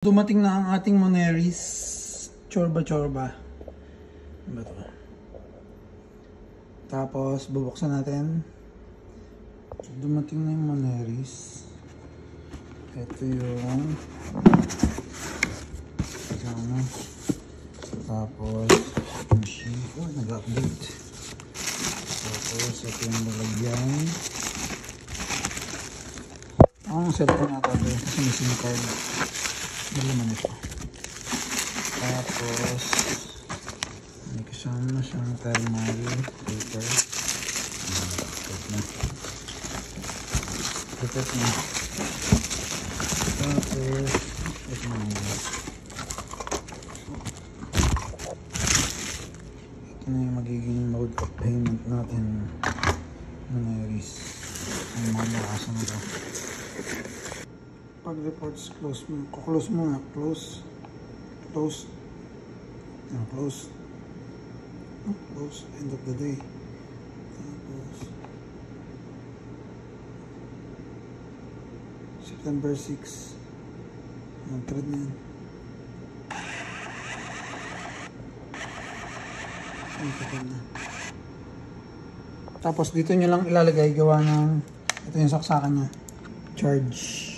Dumating na ang ating Moneris Chorba. Ano to? Tapos bubuksan natin. Dumating na yung Moneris. Ito yung ano. Tapos yung sheet. Oh, nag-update. Tapos ito yung lalagyan. Ang cellphone natin doon kasi may SIM card. Naman ito. Tapos may kasama siyang thermal paper. Pipet na. Tapos ito na yung magiging mode of payment natin. Moneris. Ang mamakasan na ito. Pag reports close mo, kuklose mo na, close, end of the day. Tapos September 6 mag-thread na yan. Tapos dito nyo lang ilalagay gawa ng ito yung saksakan nya, charge.